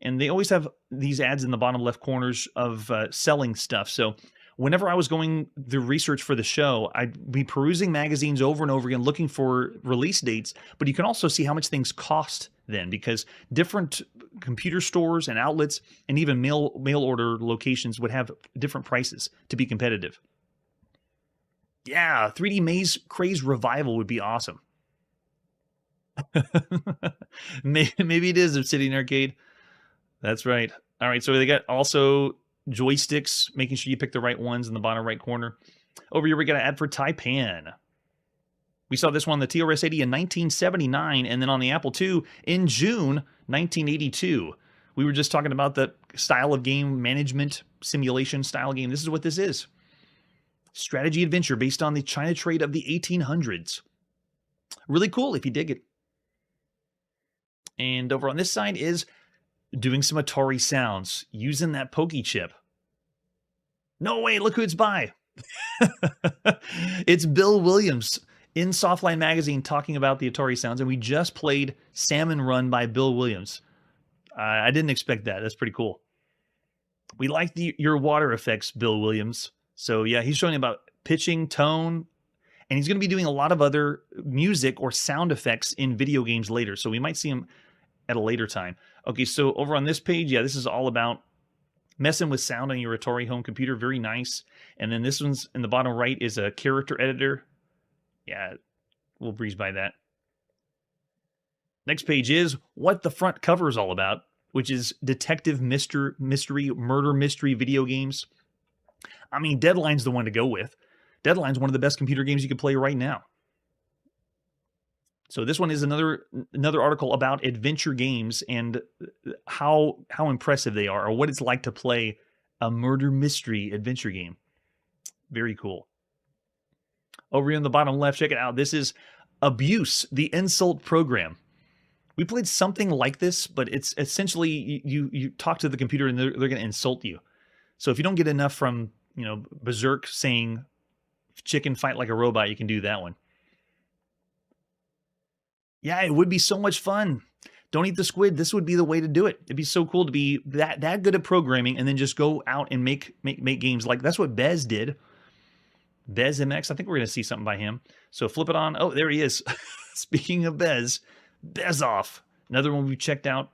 And they always have these ads in the bottom left corners of selling stuff. So whenever I was going the research for the show, I'd be perusing magazines over and over again looking for release dates, but you can also see how much things cost then, because different computer stores and outlets and even mail order locations would have different prices to be competitive. Yeah, 3D Maze Craze Revival would be awesome. Maybe it is Obsidian Arcade. That's right. All right, so they got also joysticks, making sure you pick the right ones in the bottom right corner. Over here, we got an ad for Taipan. We saw this one on the TRS-80 in 1979, and then on the Apple II in June 1982. We were just talking about the style of game, management, simulation style game. This is what this is. Strategy adventure based on the China trade of the 1800s. Really cool if you dig it. And over on this side is doing some Atari sounds, using that Pokey chip. No way, look who it's by. It's Bill Williams in Softline Magazine talking about the Atari sounds, and we just played Salmon Run by Bill Williams. I didn't expect that. That's pretty cool. We like your water effects, Bill Williams. So yeah, he's showing about pitching, tone, and he's going to be doing a lot of other music or sound effects in video games later. So we might see him at a later time. Okay, so over on this page, yeah, this is all about messing with sound on your Atari home computer. Very nice. And then this one's in the bottom right is a character editor. Yeah, we'll breeze by that. Next page is what the front cover is all about, which is detective mystery, murder mystery video games. I mean, Deadline's the one to go with. Deadline's one of the best computer games you can play right now. So this one is another article about adventure games and how impressive they are, or what it's like to play a murder mystery adventure game. Very cool. Over here on the bottom left, check it out. This is Abuse, the Insult Program. We played something like this, but it's essentially you talk to the computer and they're going to insult you. So if you don't get enough from, Berserk saying chicken fight like a robot, you can do that one. Yeah, it would be so much fun. Don't eat the squid. This would be the way to do it. It'd be so cool to be that good at programming and then just go out and make games. Like that's what Bez did. Bez MX, I think we're going to see something by him. So flip it on. Oh, there he is. Speaking of Bez, Bezoff. Another one we checked out.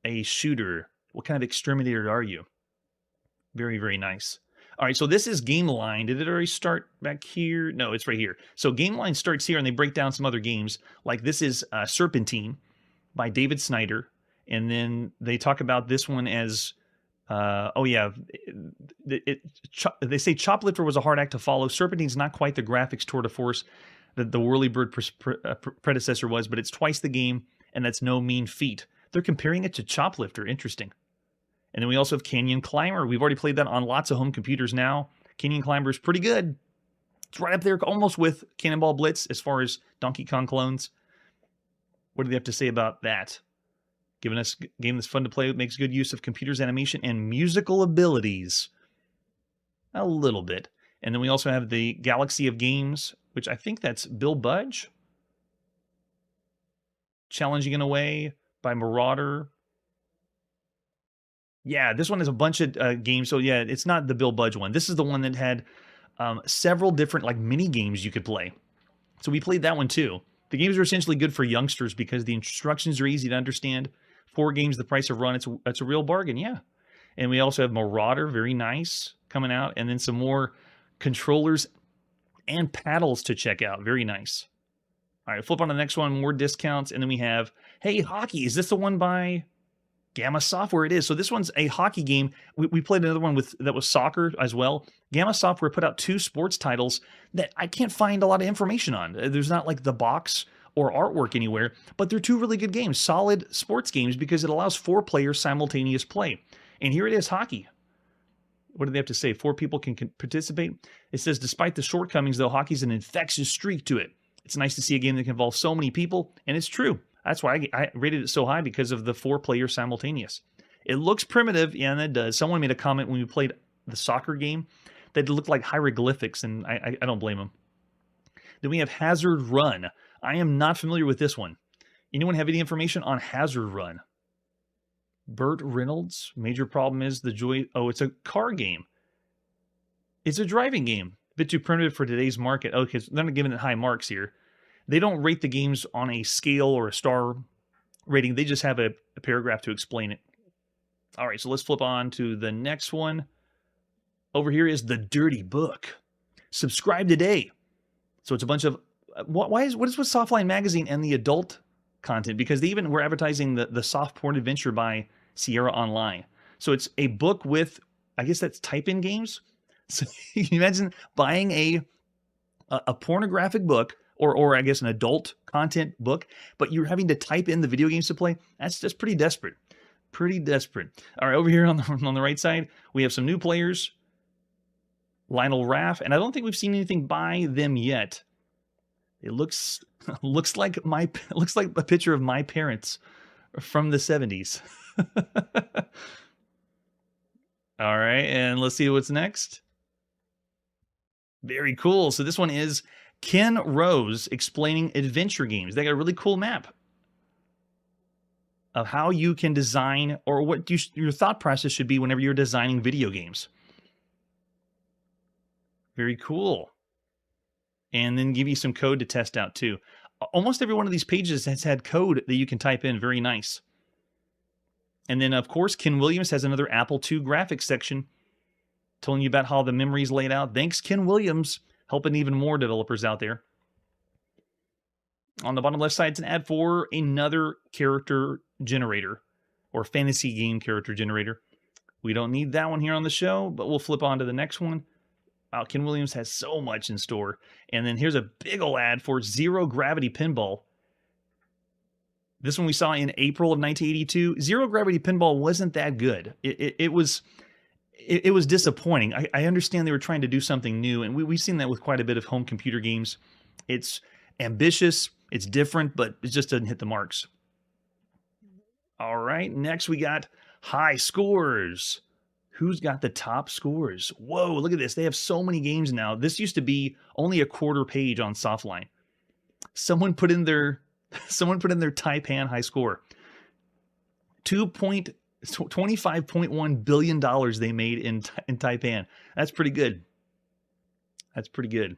A shooter. What kind of exterminator are you? Very, very nice. All right, so this is Game Line. Did it already start back here? No, it's right here. So Game Line starts here, and they break down some other games. Like this is Serpentine by David Snyder. And then they talk about this one as, they say Choplifter was a hard act to follow. Serpentine's not quite the graphics tour de force that the Whirlybird predecessor was, but it's twice the game, and that's no mean feat. They're comparing it to Choplifter. Interesting. And then we also have Canyon Climber. We've already played that on lots of home computers now. Canyon Climber is pretty good. It's right up there almost with Cannonball Blitz as far as Donkey Kong clones. What do they have to say about that? Giving us a game that's fun to play, makes good use of computers, animation, and musical abilities. A little bit. And then we also have the Galaxy of Games, which I think that's Bill Budge. Challenging in a Way by Marauder. Yeah, this one has a bunch of games. So yeah, it's not the Bill Budge one. This is the one that had several different like mini games you could play. So we played that one too. The games are essentially good for youngsters because the instructions are easy to understand. 4 games, the price of run. It's a real bargain, yeah. And we also have Marauder, very nice, coming out. And then some more controllers and paddles to check out. Very nice. All right, flip on to the next one, more discounts. And then we have, hey, hockey. Is this the one by Gamma Software? It is. So this one's a hockey game. We played another one that was soccer as well. Gamma Software put out 2 sports titles that I can't find a lot of information on. There's not like the box or artwork anywhere, but they're 2 really good games, solid sports games, because it allows 4 players simultaneous play. And here it is, hockey. What do they have to say? 4 people can participate. It says, despite the shortcomings, though, hockey's an infectious streak to it. It's nice to see a game that can involve so many people, and it's true. That's why I rated it so high, because of the 4 players simultaneous. It looks primitive, yeah, and it does. Someone made a comment when we played the soccer game that it looked like hieroglyphics, and I don't blame them. Then we have Hazard Run. I am not familiar with this one. Anyone have any information on Hazard Run? Burt Reynolds. Major problem is the joy. Oh, it's a car game. It's a driving game. A bit too primitive for today's market. Okay, so they're not giving it high marks here. They don't rate the games on a scale or a star rating. They just have a paragraph to explain it. All right, so let's flip on to the next one. Over here is The Dirty Book. Subscribe today. So it's a bunch of... what is with Softline Magazine and the adult content? Because they even were advertising the soft porn adventure by Sierra Online. So it's a book with, I guess that's type-in games. So you can imagine buying a pornographic book, or I guess an adult content book, but you're having to type in the video games to play. That's just pretty desperate. Pretty desperate. All right, over here on the right side, we have some new players. Lionel Raff, and I don't think we've seen anything by them yet. It looks like a picture of my parents from the 70s. All right, and let's see what's next. Very cool. So this one is Ken Rose explaining adventure games. They got a really cool map of how you can design, or what your thought process should be whenever you're designing video games. Very cool. And then give you some code to test out too. Almost every one of these pages has had code that you can type in. Very nice. And then, of course, Ken Williams has another Apple II graphics section telling you about how the memory is laid out. Thanks, Ken Williams, helping even more developers out there. On the bottom left side, it's an ad for another character generator, or fantasy game character generator. We don't need that one here on the show, but we'll flip on to the next one. Wow, Ken Williams has so much in store. And then here's a big ol' ad for Zero Gravity Pinball. This one we saw in April of 1982. Zero Gravity Pinball wasn't that good. It was disappointing. I understand they were trying to do something new, and we've seen that with quite a bit of home computer games. It's ambitious, it's different, but it just doesn't hit the marks. All right, next we got High Scores. Who's got the top scores? Whoa, look at this. They have so many games now. This used to be only a quarter page on Softline. Someone put in their Taipan high score. $25.1 billion they made in Taipan. That's pretty good. That's pretty good.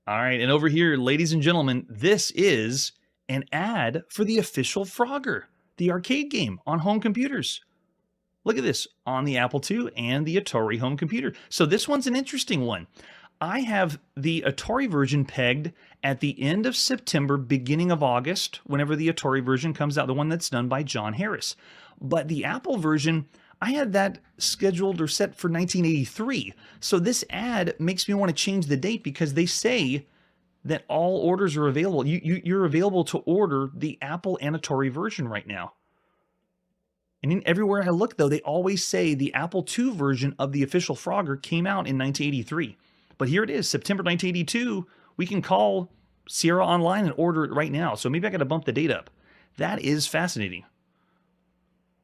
All right, and over here, ladies and gentlemen, this is an ad for the official Frogger, the arcade game on home computers. Look at this, on the Apple II and the Atari home computer. So this one's an interesting one. I have the Atari version pegged at the end of September, beginning of August, whenever the Atari version comes out, the one that's done by John Harris. But the Apple version, I had that scheduled or set for 1983. So this ad makes me want to change the date, because they say that all orders are available. You're available to order the Apple and Atari version right now. And everywhere I look, though, they always say the Apple II version of the official Frogger came out in 1983. But here it is, September 1982. We can call Sierra Online and order it right now. So maybe I got to bump the date up. That is fascinating.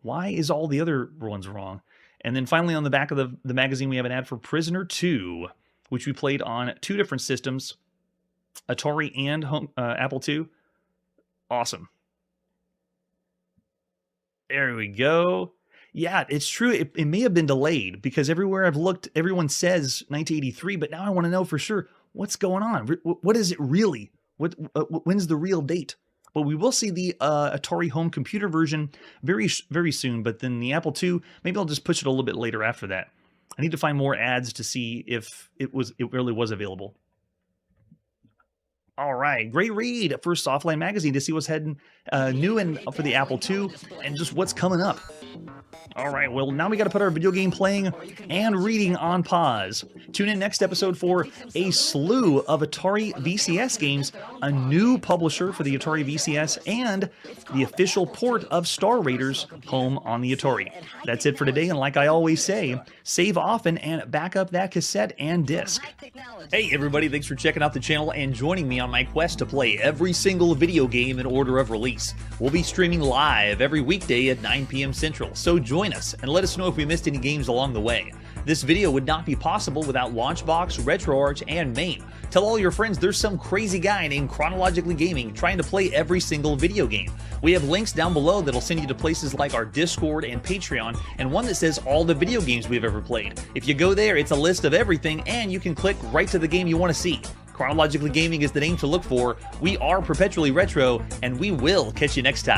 Why is all the other ones wrong? And then finally on the back of the magazine, we have an ad for Prisoner 2, which we played on 2 different systems, Atari and Apple II. Awesome. There we go. Yeah, it's true. It may have been delayed because everywhere I've looked, everyone says 1983, but now I want to know for sure what's going on. What is it really? When's the real date? But we will see the Atari home computer version very, very soon. But then the Apple II, maybe I'll just push it a little bit later after that. I need to find more ads to see if it really was available. All right, great read for Softline Magazine to see what's heading new and for the Apple II and just what's coming up. All right, well, now we got to put our video game playing and reading on pause. Tune in next episode for a slew of Atari VCS games, a new publisher for the Atari VCS, and the official port of Star Raiders home on the Atari. That's it for today, and like I always say, save often and back up that cassette and disc. Hey everybody, thanks for checking out the channel and joining me on my quest to play every single video game in order of release. We'll be streaming live every weekday at 9 p.m. Central, so join us and let us know if we missed any games along the way. This video would not be possible without Launchbox, RetroArch, and MAME. Tell all your friends there's some crazy guy named Chronologically Gaming trying to play every single video game. We have links down below that'll send you to places like our Discord and Patreon, and one that says all the video games we've ever played. If you go there, it's a list of everything, and you can click right to the game you want to see. Chronologically Gaming is the name to look for. We are perpetually retro, and we will catch you next time.